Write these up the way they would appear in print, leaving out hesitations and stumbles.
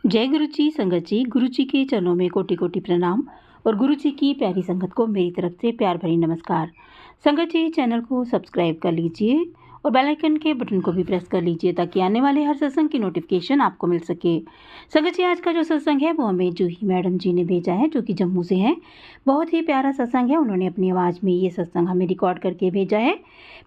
जय गुरु जी, संगत जी। गुरु जी के चरणों में कोटि कोटि प्रणाम और गुरु जी की प्यारी संगत को मेरी तरफ से प्यार भरी नमस्कार। संगत जी, चैनल को सब्सक्राइब कर लीजिए और बेल आइकन के बटन को भी प्रेस कर लीजिए ताकि आने वाले हर सत्संग की नोटिफिकेशन आपको मिल सके। संगत जी, आज का जो सत्संग है वो हमें जूही मैडम जी ने भेजा है, जो कि जम्मू से हैं। बहुत ही प्यारा सत्संग है। उन्होंने अपनी आवाज़ में ये सत्संग हमें रिकॉर्ड करके भेजा है।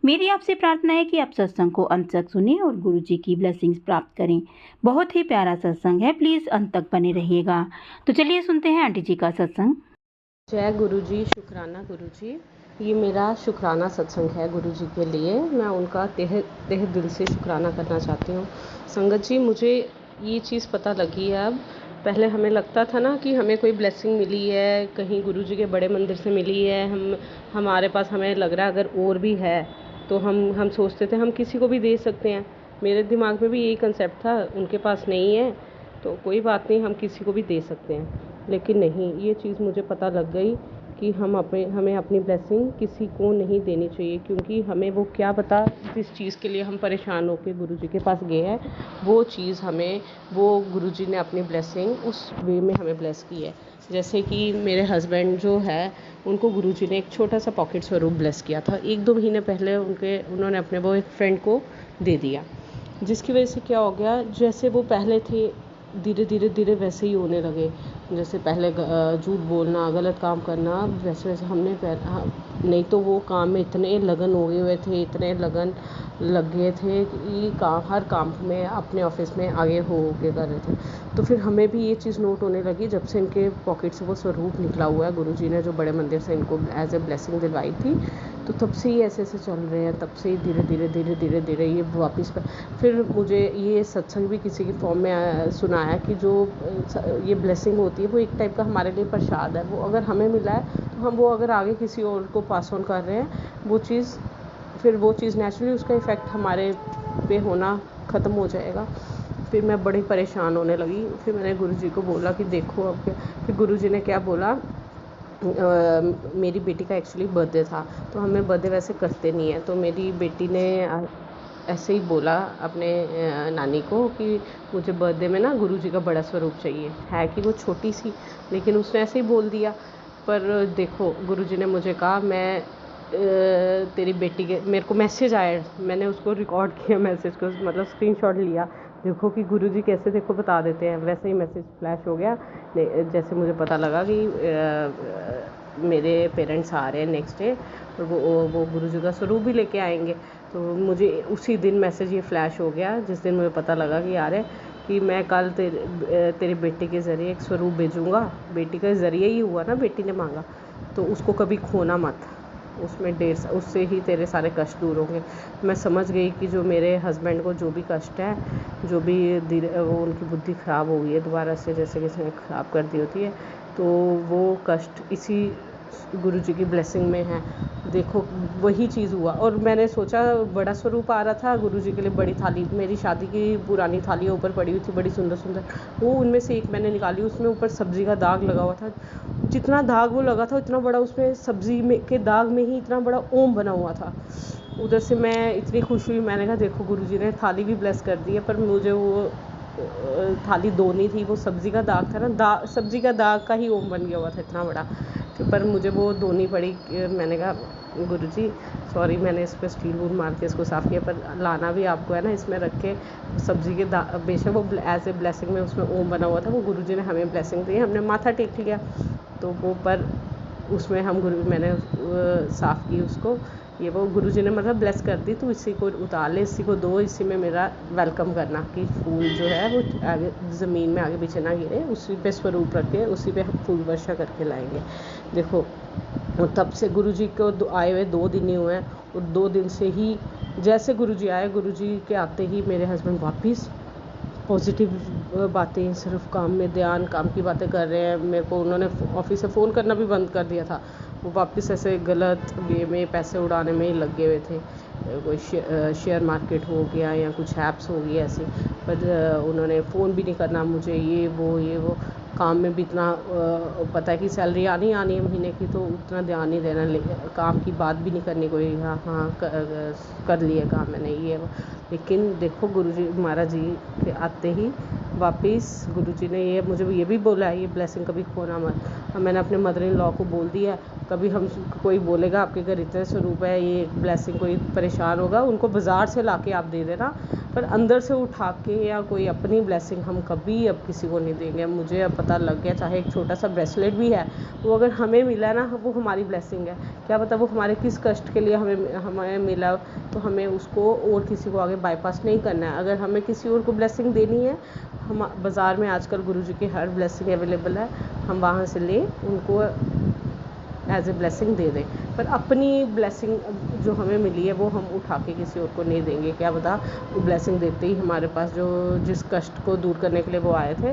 मेरी आपसे प्रार्थना है कि आप सत्संग को अंत तक सुनें और गुरु जी की ब्लेसिंग्स प्राप्त करें। बहुत ही प्यारा सत्संग है, प्लीज़ अंत तक बने रहिएगा। तो चलिए सुनते हैं आंटी जी का सत्संग। जय गुरु जी, शुक्राना गुरु जी। ये मेरा शुक्राना सत्संग है गुरु जी के लिए। मैं उनका तहे दिल से शुक्राना करना चाहती हूँ। संगत जी, मुझे ये चीज़ पता लगी है अब। पहले हमें लगता था ना कि हमें कोई ब्लेसिंग मिली है, कहीं गुरु जी के बड़े मंदिर से मिली है, हमारे पास हमें लग रहा है अगर और भी है तो हम सोचते थे हम किसी को भी दे सकते हैं। मेरे दिमाग में भी यही कंसेप्ट था, उनके पास नहीं है तो कोई बात नहीं, हम किसी को भी दे सकते हैं। लेकिन नहीं, ये चीज़ मुझे पता लग गई कि हमें अपनी ब्लेसिंग किसी को नहीं देनी चाहिए, क्योंकि हमें वो क्या पता जिस चीज़ के लिए हम परेशान होकर गुरु जी के पास गए हैं वो चीज़ वो गुरु जी ने अपनी ब्लेसिंग उस वे में हमें ब्लेस की है। जैसे कि मेरे हस्बैंड जो है उनको गुरु जी ने एक छोटा सा पॉकेट स्वरूप ब्लेस किया था 1-2 महीने पहले। उन्होंने अपने वो एक फ्रेंड को दे दिया, जिसकी वजह से क्या हो गया, जैसे वो पहले थे धीरे धीरे वैसे ही होने लगे। जैसे पहले झूठ बोलना, गलत काम करना, वैसे वैसे नहीं तो वो काम में इतने लगन हो गए हुए थे, इतने लगन लग गए थे कि हर काम में अपने ऑफिस में आगे हो के कर रहे थे। तो फिर हमें भी ये चीज़ नोट होने लगी जब से इनके पॉकेट से वो स्वरूप निकला हुआ है। गुरुजी ने जो बड़े मंदिर से इनको एज ए ब्लेसिंग दिलवाई थी, तो तब से ही ऐसे ऐसे चल रहे हैं। तब से ही धीरे धीरे ये वापस फिर मुझे ये सत्संग भी किसी की फॉर्म में सुनाया कि जो ये ब्लेसिंग होती है वो एक टाइप का हमारे लिए प्रसाद है। वो अगर हमें मिला है तो हम वो अगर आगे किसी और को पास ऑन कर रहे हैं, वो चीज़ नेचुरली उसका इफ़ेक्ट हमारे पे होना ख़त्म हो जाएगा। फिर मैं बड़ी परेशान होने लगी। फिर मैंने गुरुजी को बोला कि देखो अब क्या। फिर गुरुजी ने क्या बोला, मेरी बेटी का एक्चुअली बर्थडे था, तो हमें बर्थडे वैसे करते नहीं है। तो मेरी बेटी ने ऐसे ही बोला अपने नानी को कि मुझे बर्थडे में ना गुरुजी का बड़ा स्वरूप चाहिए। है कि वो छोटी सी, लेकिन उसने ऐसे ही बोल दिया। पर देखो, गुरुजी ने मुझे कहा, मैं तेरी बेटी के, मेरे को मैसेज आया, मैंने उसको रिकॉर्ड किया मैसेज को, मतलब स्क्रीनशॉट लिया। देखो कि गुरुजी कैसे देखो बता देते हैं, वैसे ही मैसेज फ्लैश हो गया। जैसे मुझे पता लगा कि मेरे पेरेंट्स आ रहे हैं नेक्स्ट डे और वो गुरुजी का स्वरूप भी लेके आएंगे। तो मुझे उसी दिन मैसेज ये फ्लैश हो गया जिस दिन मुझे पता लगा कि यार कि मैं कल तेरी बेटी के ज़रिए एक स्वरूप भेजूँगा। बेटी के ज़रिए ही हुआ ना, बेटी ने मांगा, तो उसको कभी खोना मत। उससे ही तेरे सारे कष्ट दूर होंगे। मैं समझ गई कि जो मेरे हस्बैंड को जो भी कष्ट है, जो भी वो उनकी बुद्धि ख़राब हो गई है दोबारा से, जैसे किसी ने ख़राब कर दी होती है, तो वो कष्ट इसी गुरुजी की ब्लेसिंग में है। देखो वही चीज़ हुआ। और मैंने सोचा बड़ा स्वरूप आ रहा था गुरुजी के लिए, बड़ी थाली, मेरी शादी की पुरानी थाली ऊपर पड़ी हुई थी बड़ी सुंदर सुंदर, वो उनमें से एक मैंने निकाली। उसमें ऊपर सब्ज़ी का दाग लगा हुआ था। जितना दाग वो लगा था इतना बड़ा, उसमें सब्ज़ी में के दाग में ही इतना बड़ा ओम बना हुआ था। उधर से मैं इतनी खुश हुई, मैंने कहा देखो गुरुजी ने थाली भी ब्लेस कर दी है। पर मुझे वो थाली धोनी थी, वो सब्ज़ी का दाग था ना, सब्ज़ी का दाग का ही ओम बन गया हुआ था इतना बड़ा। पर मुझे वो धोनी पड़ी। मैंने कहा गुरुजी सॉरी, मैंने इस पर स्टील वूल मार के इसको साफ़ किया, पर लाना भी आपको है ना, इसमें रख के सब्ज़ी के बेशक वो एज ए ब्लेसिंग में उसमें ओम बना हुआ था, वो गुरुजी ने हमें ब्लेसिंग दी, हमने माथा टेक लिया। तो वो पर उसमें मैंने साफ़ की उसको। ये वो गुरुजी ने मतलब ब्लेस कर दी, तो इसी को उतार ले, इसी को दो, इसी में मेरा वेलकम करना कि फूल जो है वो आगे ज़मीन में आगे पीछे ना गिरे, उसी पे स्वरूप रख के उसी पे हम फूल वर्षा करके लाएंगे। देखो तब से गुरुजी को आए हुए 2 दिन ही हुए हैं, और 2 दिन से ही जैसे गुरुजी आए, गुरुजी के आते ही मेरे हस्बैंड वापस पॉजिटिव बातें, सिर्फ काम में ध्यान, काम की बातें कर रहे हैं। मेरे को उन्होंने ऑफिस से फ़ोन करना भी बंद कर दिया था। वो वापस ऐसे गलत वे में पैसे उड़ाने में ही लगे हुए थे। कोई शेयर मार्केट हो गया या कुछ ऐप्स हो गई ऐसी, पर उन्होंने फ़ोन भी नहीं करना मुझे, ये वो। काम में भी इतना पता है कि सैलरी आनी आनी है महीने की, तो उतना ध्यान नहीं देना, काम की बात भी नहीं करनी कोई, हाँ हाँ कर लिया काम मैंने ये वो। लेकिन देखो गुरुजी महाराज जी के आते ही वापस गुरुजी ने मुझे ये भी बोला है, ये ब्लेसिंग कभी खोना मत। अब मैंने अपने मदर इन लॉ को बोल दिया, कभी हम कोई बोलेगा आपके घर इतने स्वरूप है, ये ब्लेसिंग कोई परेशान होगा, उनको बाज़ार से ला के आप दे देना, पर अंदर से उठा के या कोई अपनी ब्लेसिंग हम कभी अब किसी को नहीं देंगे। मुझे अब पता लग गया, चाहे एक छोटा सा ब्रेसलेट भी है, वो अगर हमें मिला ना, वो हमारी ब्लेसिंग है। क्या पता वो हमारे किस कष्ट के लिए हमें मिला, तो हमें उसको और किसी को आगे बाईपास नहीं करना है। अगर हमें किसी और को ब्लेसिंग देनी है, हम बाज़ार में आजकल गुरुजी की हर ब्लेसिंग अवेलेबल है, हम वहाँ से लें, उनको एज ए ब्लेसिंग दे दें, पर अपनी ब्लेसिंग जो हमें मिली है वो हम उठा के किसी और को नहीं देंगे। क्या पता वो ब्लेसिंग देते ही हमारे पास जिस कष्ट को दूर करने के लिए वो आए थे,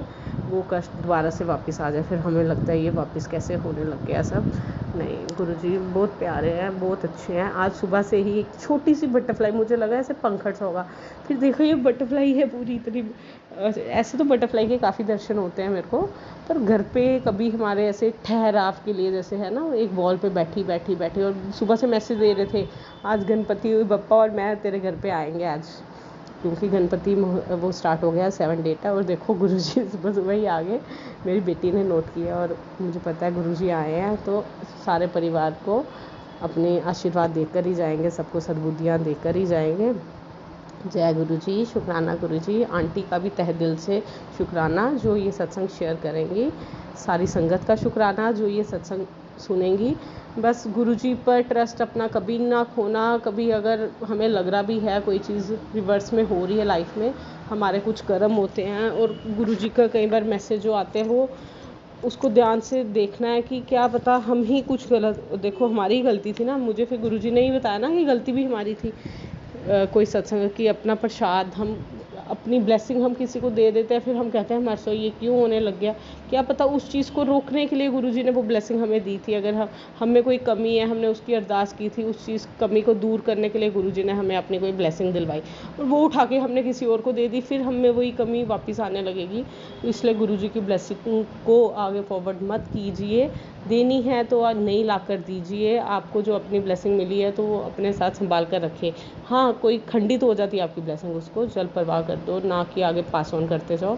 वो कष्ट दोबारा से वापस आ जाए, फिर हमें लगता है ये वापस कैसे होने लग गया सब। नहीं, गुरुजी बहुत प्यारे हैं, बहुत अच्छे हैं। आज सुबह से ही एक छोटी सी बटरफ्लाई, मुझे लगा ऐसे पंखड़ सा होगा, फिर देखो ये बटरफ्लाई है पूरी इतनी। ऐसे तो बटरफ्लाई के काफ़ी दर्शन होते हैं मेरे को, पर घर पे कभी हमारे ऐसे ठहराव के लिए, जैसे है ना एक वॉल पे बैठी और सुबह से मैसेज दे रहे थे, आज गणपति बप्पा और मैं तेरे घर पे आएंगे आज, क्योंकि गणपति वो स्टार्ट हो गया 7 डेट है। और देखो गुरुजी सुबह ही आ गए, मेरी बेटी ने नोट किया और मुझे पता है गुरुजी आए हैं, तो सारे परिवार को अपने आशीर्वाद देकर ही जाएंगे, सबको सद्बुद्धियाँ देकर ही जाएंगे। जय गुरुजी, शुक्राना गुरुजी। आंटी का भी तहे दिल से शुक्राना जो ये सत्संग शेयर करेंगी, सारी संगत का शुक्राना जो ये सत्संग सुनेंगी। बस गुरुजी पर ट्रस्ट अपना कभी ना खोना। कभी अगर हमें लग रहा भी है कोई चीज़ रिवर्स में हो रही है लाइफ में, हमारे कुछ कर्म होते हैं और गुरुजी का कई बार मैसेज जो आते हैं वो उसको ध्यान से देखना है कि क्या पता हम ही कुछ गलत, देखो हमारी ही गलती थी ना, मुझे फिर गुरुजी ने ही बताया ना कि गलती भी हमारी थी। कोई सत्संग की अपना प्रसाद, हम अपनी ब्लेसिंग हम किसी को दे देते हैं, फिर हम कहते हैं हमारे साथ ये क्यों होने लग गया। क्या पता उस चीज़ को रोकने के लिए गुरुजी ने वो ब्लेसिंग हमें दी थी। अगर हम में कोई कमी है, हमने उसकी अरदास की थी, उस चीज़ कमी को दूर करने के लिए गुरुजी ने हमें अपनी कोई ब्लेसिंग दिलवाई और वो उठा के हमने किसी और को दे दी, फिर हम में वही कमी वापस आने लगेगी। तो इसलिए गुरुजी की ब्लेसिंग को आगे फॉरवर्ड मत कीजिए, देनी है तो नहीं ला कर दीजिए। आपको जो अपनी ब्लेसिंग मिली है तो वो अपने साथ संभाल कर रखिए। हाँ, कोई खंडित हो जाती है आपकी ब्लेसिंग, उसको जल प्रवाह कर दो, ना कि आगे पास ऑन करते जाओ,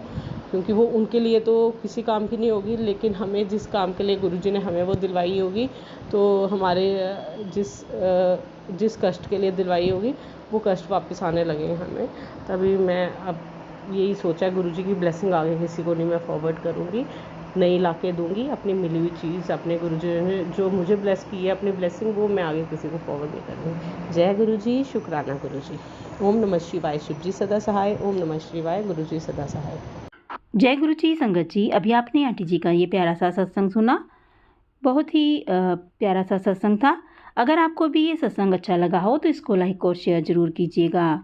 क्योंकि वो उनके लिए तो किसी काम की नहीं होगी, लेकिन हमें जिस काम के लिए गुरुजी ने हमें वो दिलवाई होगी, तो हमारे जिस कष्ट के लिए दिलवाई होगी वो कष्ट वापस आने लगेंगे हमें। तभी मैं अब यही सोचा गुरुजी की ब्लेसिंग आगे किसी को नहीं मैं फॉरवर्ड करूँगी, नहीं ला के दूँगी। अपनी मिली हुई चीज़ अपने गुरुजी ने जो मुझे ब्लेस की है अपनी ब्लेसिंग, वो मैं आगे किसी को फॉरवर्ड नहीं करूँगी। जय गुरुजी, शुक्राना गुरुजी। ओम नमः शिवाय, शिव जी सदा सहाय। ओम नमः शिवाय, गुरुजी सदा सहाय। जय गुरुजी। संगत जी, अभी आपने आंटी जी का ये प्यारा सा सत्संग सुना, बहुत ही प्यारा सा सत्संग था। अगर आपको भी ये सत्संग अच्छा लगा हो तो इसको लाइक और शेयर ज़रूर कीजिएगा,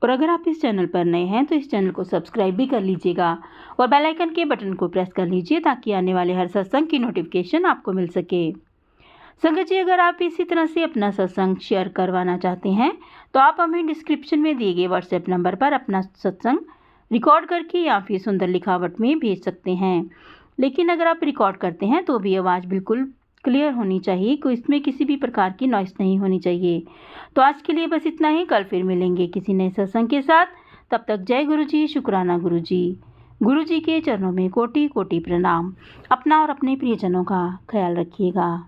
और अगर आप इस चैनल पर नए हैं तो इस चैनल को सब्सक्राइब भी कर लीजिएगा और बेल आइकन के बटन को प्रेस कर लीजिए ताकि आने वाले हर सत्संग की नोटिफिकेशन आपको मिल सके। संगत जी, अगर आप इसी तरह से अपना सत्संग शेयर करवाना चाहते हैं तो आप हमें डिस्क्रिप्शन में दिए गए व्हाट्सएप नंबर पर अपना सत्संग रिकॉर्ड करके या फिर सुंदर लिखावट में भेज सकते हैं। लेकिन अगर आप रिकॉर्ड करते हैं तो भी आवाज़ बिल्कुल क्लियर होनी चाहिए, कोई इसमें किसी भी प्रकार की नॉइस नहीं होनी चाहिए। तो आज के लिए बस इतना ही, कल फिर मिलेंगे किसी नए सत्संग के साथ। तब तक जय गुरुजी, शुक्राना गुरुजी। गुरुजी के चरणों में कोटि कोटि प्रणाम। अपना और अपने प्रियजनों का ख्याल रखिएगा।